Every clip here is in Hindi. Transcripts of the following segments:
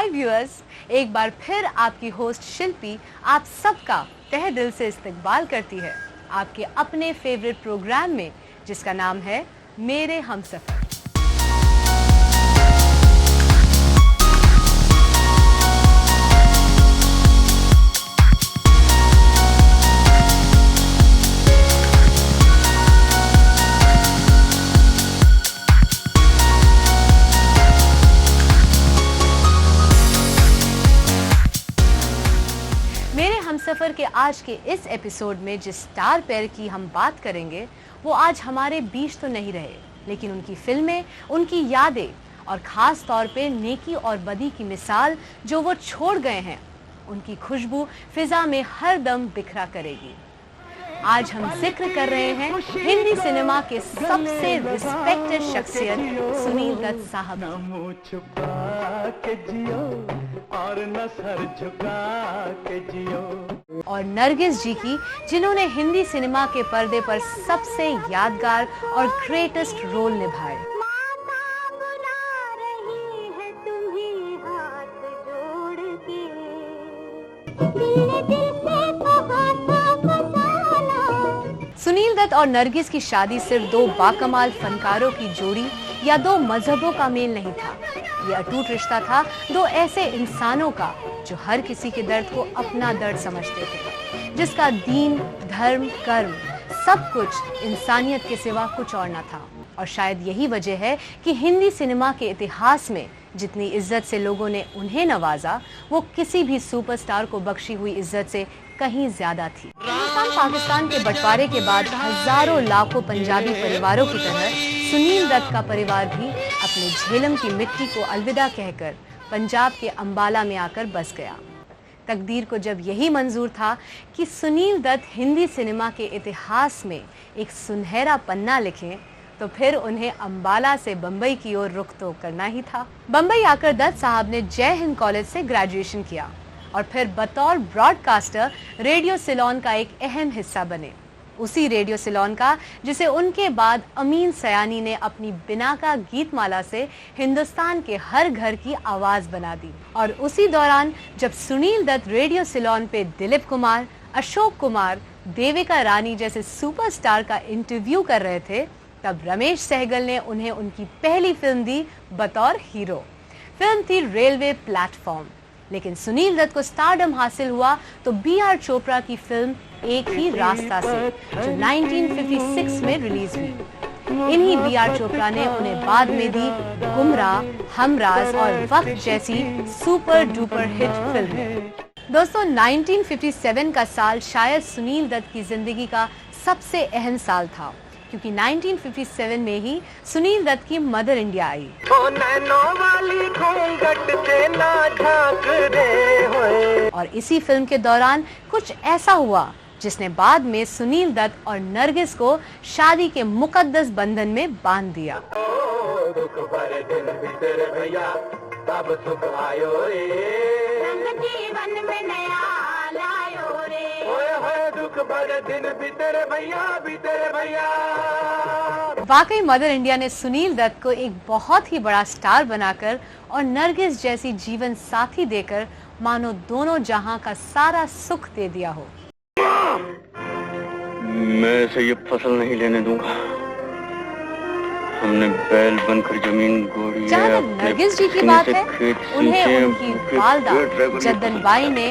हाय व्यूअर्स, एक बार फिर आपकी होस्ट शिल्पी आप सबका तहे दिल से इस्तकबाल करती है आपके अपने फेवरेट प्रोग्राम में, जिसका नाम है मेरे हमसफर। हमसफर के आज के इस एपिसोड में जिस स्टार पेयर की हम बात करेंगे वो आज हमारे बीच तो नहीं रहे, लेकिन उनकी फिल्में, उनकी यादें और खास तौर पे नेकी और बदी की मिसाल जो वो छोड़ गए हैं, उनकी खुशबू फिजा में हर दम बिखरा करेगी। आज हम जिक्र कर रहे हैं हिंदी सिनेमा के सबसे रिस्पेक्टेड शख्सियत सुनील दत्त साहब। और नरगिस जी की, जिन्होंने हिंदी सिनेमा के पर्दे पर सबसे यादगार और ग्रेटेस्ट रोल निभाए। सुनील दत्त और नरगिस की शादी सिर्फ दो बाकमाल फनकारों की जोड़ी या दो मजहबों का मेल नहीं था। ये अटूट रिश्ता था दो ऐसे इंसानों का जो हर किसी के दर्द को अपना दर्द समझते थे, जिसका दीन, धर्म, कर्म सब कुछ इंसानियत के सिवा कुछ और न था। और शायद यही वजह है कि हिंदी सिनेमा के इतिहास में जितनी इज्जत से लोगों ने उन्हें नवाजा, वो किसी भी सुपरस्टार को बख्शी हुई इज्जत से कहीं ज्यादा थी। हिंदुस्तान पाकिस्तान के बंटवारे के बाद हजारों लाखों पंजाबी परिवारों की तरह सुनील दत्त का परिवार भी अपने झेलम की मिट्टी को अलविदा कहकर पंजाब के अंबाला में आकर बस गया। तकदीर को जब यही मंजूर था कि सुनील दत्त हिंदी सिनेमा के इतिहास में एक सुनहरा पन्ना लिखें, तो फिर उन्हें अंबाला से बम्बई की ओर रुख तो करना ही था। बम्बई आकर दत्त साहब ने जय हिंद कॉलेज से ग्रेजुएशन किया और फिर बतौर ब्रॉडकास्टर रेडियो सिलोन का एक अहम हिस्सा बने। उसी रेडियो सिलोन का जिसे उनके बाद अमीन सयानी ने अपनी बिनाका गीतमाला से हिंदुस्तान के हर घर की आवाज बना दी। और उसी दौरान जब सुनील दत्त रेडियो सिलोन पे दिलीप कुमार, अशोक कुमार, देविका रानी जैसे सुपरस्टार का इंटरव्यू कर रहे थे, तब रमेश सहगल ने उन्हें उनकी पहली फिल्म दी बतौर हीरो। फिल्म थी रेलवे प्लेटफॉर्म। लेकिन सुनील दत्त को स्टारडम हासिल हुआ तो बी.आर. चोपड़ा की फिल्म एक ही रास्ता से, जो 1956 में रिलीज हुई। इन्हीं बी.आर. चोपड़ा ने उन्हें बाद में दी गुमराह, हमराज और वक्त जैसी सुपर डुपर हिट फिल्में। दोस्तों, 1957 का साल शायद सुनील दत्त की जिंदगी का सबसे अहम साल था, क्योंकि 1957 में ही सुनील दत्त की मदर इंडिया आई। और इसी फिल्म के दौरान कुछ ऐसा हुआ जिसने बाद में सुनील दत्त और नरगिस को शादी के मुकद्दस बंधन में बांध दिया। वाकई मदर इंडिया ने सुनील दत्त को एक बहुत ही बड़ा स्टार बनाकर और नरगिस जैसी जीवन साथी देकर मानो दोनों जहां का सारा सुख दे दिया हो। मैं इसे ये फसल नहीं लेने दूंगा। हमने बैल बनकर जमीन गोड़ी। जहाँ तक नरगिस जी की बात है, उन्हें उनकी वालदा जद्दन बाई ने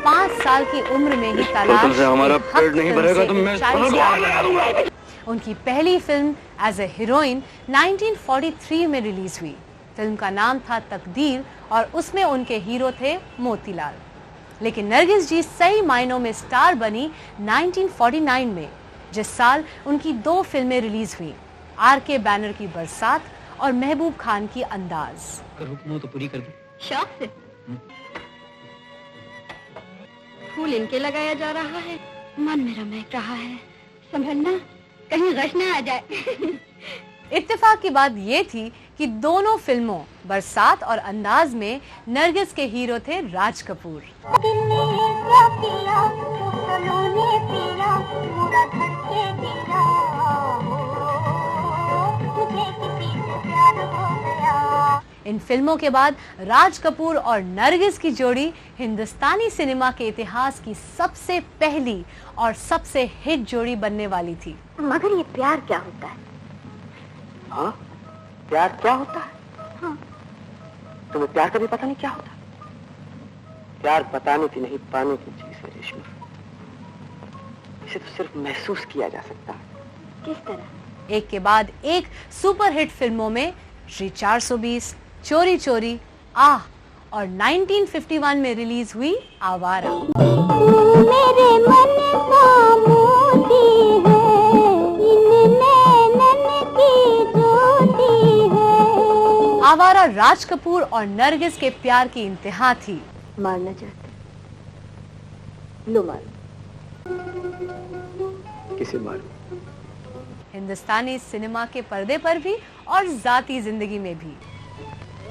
5 साल की उम्र में ही तलाश से हमारा पेट नहीं भरेगा तो मैं 40 उनकी पहली फिल्म एज ए हीरोइन 1943 में रिलीज हुई। फिल्म का नाम था तकदीर और उसमें उनके हीरो थे मोतीलाल। लेकिन नरगिस जी सही मायनों में स्टार बनी 1949 में, जिस साल उनकी 2 फिल्में रिलीज हुई, आर.के. बैनर की बरसात और महबूब खान की अंदाज। हुक्म तो पूरी कर दो। शौक से फूल इनके लगाया जा रहा है, मन मेरा महक रहा है, संभलना कहीं गश न आ जाए। इत्तेफाक की बात ये थी कि दोनों फिल्मों बरसात और अंदाज में नरगिस के हीरो थे राज कपूर। इन फिल्मों के बाद राज कपूर और नरगिस की जोड़ी हिंदुस्तानी सिनेमा के इतिहास की सबसे पहली और सबसे हिट जोड़ी बनने वाली थी। मगर ये प्यार क्या होता है? हाँ, प्यार क्या होता है? हाँ। तुम्हें प्यार का भी पता नहीं क्या होता? प्यार बताने की नहीं, पाने की चीज है रेशमी। इसे तो सिर्फ महसूस किया जा सकता है। किस तरह? एक के बाद एक सुपरहिट फिल्मों में श्री 420, चोरी चोरी, आह और 1951 में रिलीज हुई आवारा। मेरे मन का मोती है, इन नैनन की ज्योति है। आवारा राज कपूर और नरगिस के प्यार की इंतहा थी। मारना चाहते? लो मारो। किसे मारूं? हिंदुस्तानी सिनेमा के पर्दे पर भी और जाती जिंदगी में भी।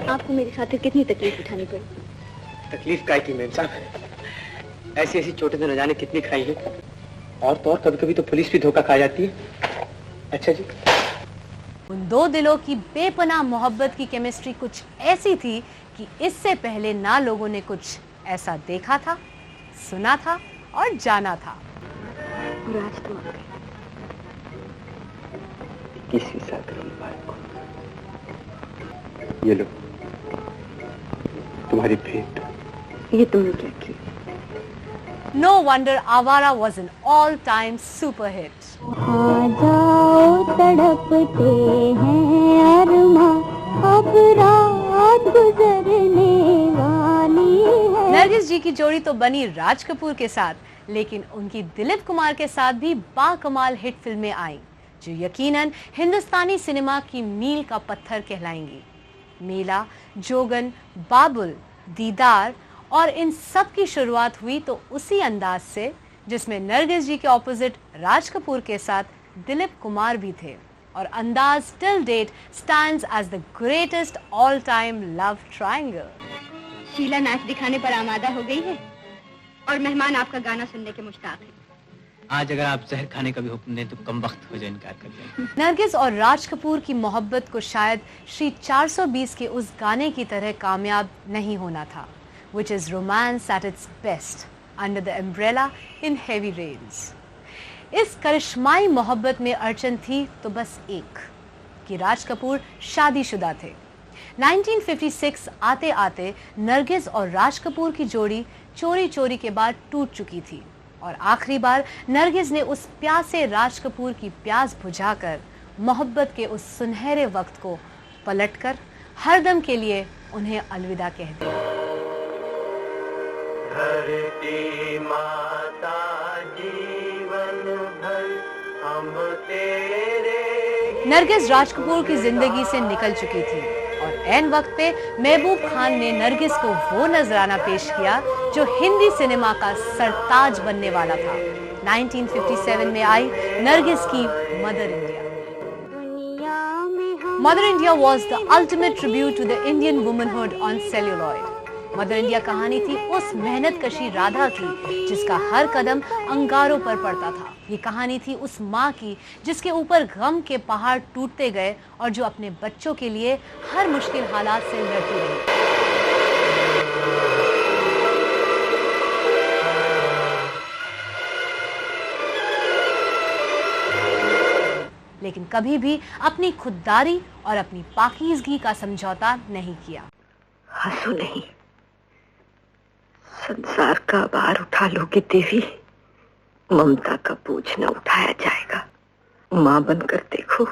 आपको मेरी खातिर कितनी तकलीफ उठानी पड़ी? तकलीफ काय की मेम साहब, ऐसी ऐसी चोटें तो न जाने कितनी खाई है। और तो और कभी कभी तो पुलिस भी धोखा खा जाती है। अच्छा जी। उन दो दिलों की बेपनाह मोहब्बत की केमिस्ट्री कुछ ऐसी थी कि इससे पहले ना लोगों ने कुछ ऐसा देखा था, सुना था और जाना था। और आज तुम आ गए। 21वीं साल करो मुबारक हो। ये लो तुम्हारी भेंट। ये तुमने क्या किया? No wonder Avara was an all-time super hit. आ जाओ तड़पते हैं अरमां, अब रात गुजरने वाली है। नरगिस जी की जोड़ी तो बनी राज कपूर के साथ, लेकिन उनकी दिलीप कुमार के साथ भी बाकमाल हिट फिल्में आईं, जो यकीनन हिंदुस्तानी सिनेमा की मील का पत्थर कहलाएंगी। मेला, जोगन, बाबुल, दीदार और इन सब की शुरुआत हुई तो उसी अंदाज से जिसमें नरगिस जी के ऑपोजिट राज कपूर के साथ दिलीप कुमार भी थे, और Andaz till date stands as the greatest all time love triangle. Sheela नाच दिखाने पर आमादा हो गई है और मेहमान आपका गाना सुनने के मुश्ताक हैं। आज अगर आप जहर खाने का भी हुक्म दें तो कम वक्त हो जाए इनकार कर दें। नरगिस और राज कपूर की मोहब्बत को शायद श्री 420 के उस गाने की तरह कामयाब नहीं होना था, which is romance at its best under the umbrella in heavy rains. इस करिश्माई मोहब्बत में अड़चन थी तो बस एक, कि राज कपूर शादीशुदा थे। 1956 आते आते नरगिस और राज कपूर की जोड़ी चोरी चोरी के बाद टूट चुकी थी, और आखिरी बार नरगिस ने उस प्यासे राज कपूर की प्यास बुझाकर मोहब्बत के उस सुनहरे वक्त को पलटकर हरदम के लिए उन्हें अलविदा कह दिया। धरती माता जीवन भर हम तेरे। नरगिस राज कपूर की जिंदगी से निकल चुकी थी, और ऐन वक्त पे महबूब खान ने नरगिस को वो नजराना पेश किया जो हिंदी सिनेमा का सरताज बनने वाला था। 1957 में आई नरगिस की mother India. Mother India was the ultimate tribute to the Indian womanhood on celluloid. Mother India कहानी थी उस मेहनत कशी राधा की जिसका हर कदम अंगारों पर पड़ता था। ये कहानी थी उस माँ की जिसके ऊपर गम के पहाड़ टूटते गए और जो अपने बच्चों के लिए हर मुश्किल हालात से लड़ती रही। लेकिन कभी भी अपनी खुददारी और अपनी पाकीज़गी का समझौता नहीं किया। हंसो नहीं, संसार का भार उठा लोगे देवी, ममता का बोझ न उठाया जाएगा। माँ बनकर देखो,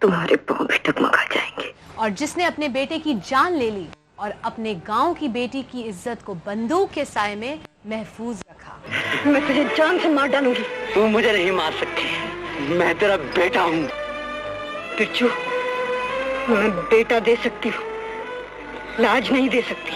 तुम्हारे पांव भी टगमगा जाएंगे। और जिसने अपने बेटे की जान ले ली और अपने गांव की बेटी की इज्जत को बंदूक के साए में महफूज रखा। मैं तुझे जान से मार डालूंगी। तू मुझे नहीं मार सकती, मैं तेरा बेटा हूँ। बिरजू, मैं बेटा दे सकती हूँ, लाज नहीं दे सकती।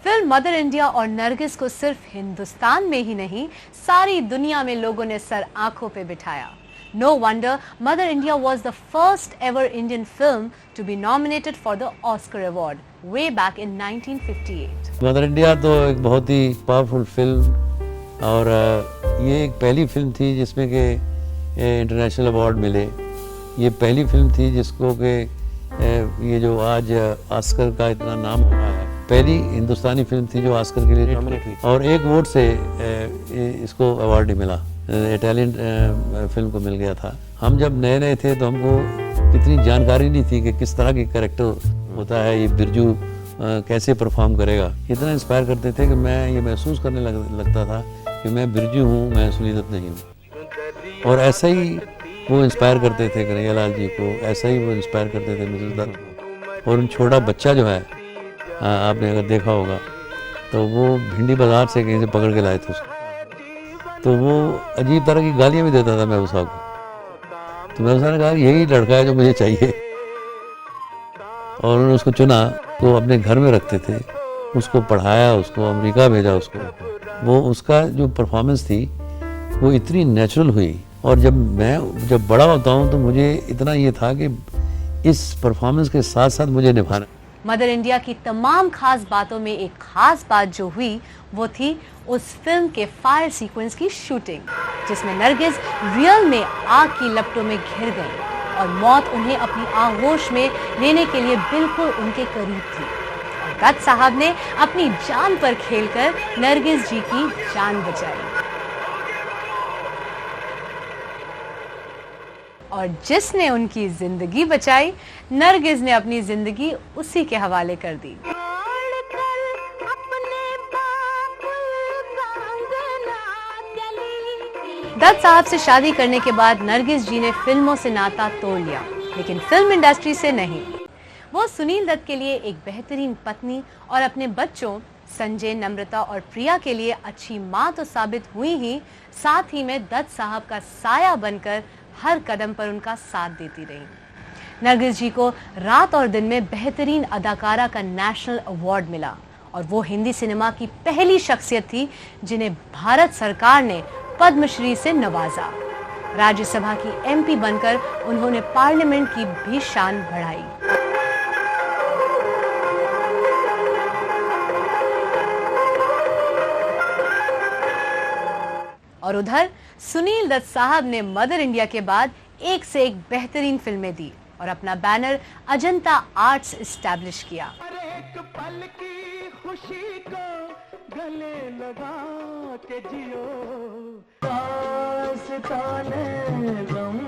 फिल्म मदर इंडिया और नरगिस को सिर्फ हिंदुस्तान में ही नहीं, सारी दुनिया में लोगों ने सर आंखों पे बिठाया। No wonder Mother India was the first ever Indian film to be nominated for the Oscar Award way back in 1958. Mother India तो एक बहुत ही पावरफुल फिल्म, और ये एक पहली फिल्म थी जिसमें कि इंटरनेशनल अवार्ड मिले। ये पहली फिल्म थी जिसको कि ये जो आज ऑस्कर का इतना नाम हो रहा है, पहली हिंदुस्तानी फिल्म थी जो ऑस्कर के लिए नॉमिनेट हुई और एक वोट से इसको अवार्ड नहीं मिला, इटालियन फिल्म को मिल गया था। हम जब नए नए थे तो हमको इतनी जानकारी नहीं थी कि किस तरह की कैरेक्टर होता है, ये बिरजू कैसे परफॉर्म करेगा। इतना इंस्पायर करते थे कि मैं ये महसूस करने लगता था कि मैं बिरजू हूँ, मैं सुनील दत्त नहीं हूँ। और ऐसा ही वो इंस्पायर करते थे कन्हैया लाल जी को, ऐसा ही वो इंस्पायर करते थे मिसेस दत्त को। और उन छोटा बच्चा जो है, आपने अगर देखा होगा तो वो भिंडी बाजार से कहीं से पकड़ के लाए थे उसको, तो वो अजीब तरह की गालियाँ भी देता था महबूसा को। तो महबूसा ने कहा यही लड़का है जो मुझे चाहिए, और उन्होंने उसको चुना, तो अपने घर में रखते थे, उसको पढ़ाया, उसको अमेरिका भेजा उसको। वो उसका जो परफॉर्मेंस थी वो इतनी नेचुरल हुई। और जब बड़ा होता हूँ तो मुझे इतना ये था कि इस परफॉर्मेंस के साथ साथ मुझे निभाना। मदर इंडिया की तमाम खास बातों में एक खास बात जो हुई वो थी उस फिल्म के फायर सीक्वेंस की शूटिंग, जिसमें नरगिस रियल में आग की लपटों में घिर गई और मौत उन्हें अपनी आगोश में लेने के लिए बिल्कुल उनके करीब थी। और दत्त साहब ने अपनी जान पर खेलकर नरगिस जी की जान बचाई। और जिसने उनकी जिंदगी बचाई, नरगिस ने अपनी जिंदगी उसी के हवाले कर दी। दत्त साहब से शादी करने के बाद नरगिस जी ने फिल्मों से नाता तोड़ लिया, लेकिन फिल्म इंडस्ट्री से नहीं। वो सुनील दत्त के लिए एक बेहतरीन पत्नी और अपने बच्चों संजय, नम्रता और प्रिया के लिए अच्छी माँ तो साबित हुई ही, साथ ही में दत्त साहब का साया बनकर हर कदम पर उनका साथ देती रही। नरगिस जी को रात और दिन में बेहतरीन अदाकारा का नेशनल अवार्ड मिला और वो हिंदी सिनेमा की पहली शख्सियत थी जिन्हें भारत सरकार ने पद्मश्री से नवाजा। राज्यसभा की एमपी बनकर उन्होंने पार्लियामेंट की भी शान बढ़ाई। और उधर सुनील दत्त साहब ने मदर इंडिया के बाद एक से एक बेहतरीन फिल्में दी और अपना बैनर अजंता आर्ट्स एस्टैब्लिश किया। एक पल की खुशी को गले लगा के जियो, गम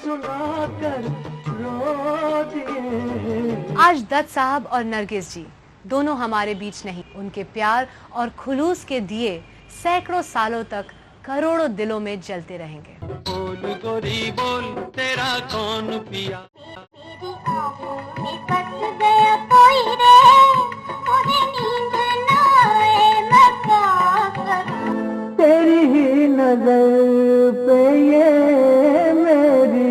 सुनाकर रो दिए। आज दत्त साहब और नरगिस जी दोनों हमारे बीच नहीं, उनके प्यार और खुलूस के दिए सैकड़ों सालों तक करोड़ों दिलों में जलते रहेंगे। बोल गोरी बोल, तेरा कौन पिया? तेरी ही नजर पे ये मेरी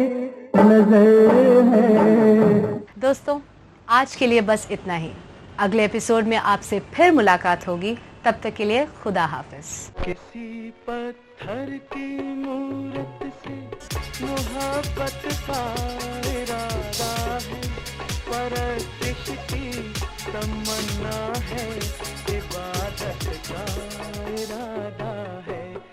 नजर है। दोस्तों, आज के लिए बस इतना ही। अगले एपिसोड में आपसे फिर मुलाकात होगी। तब तक के लिए खुदा हाफिज। किसी पत्थर की मूरत से मोहब्बत पा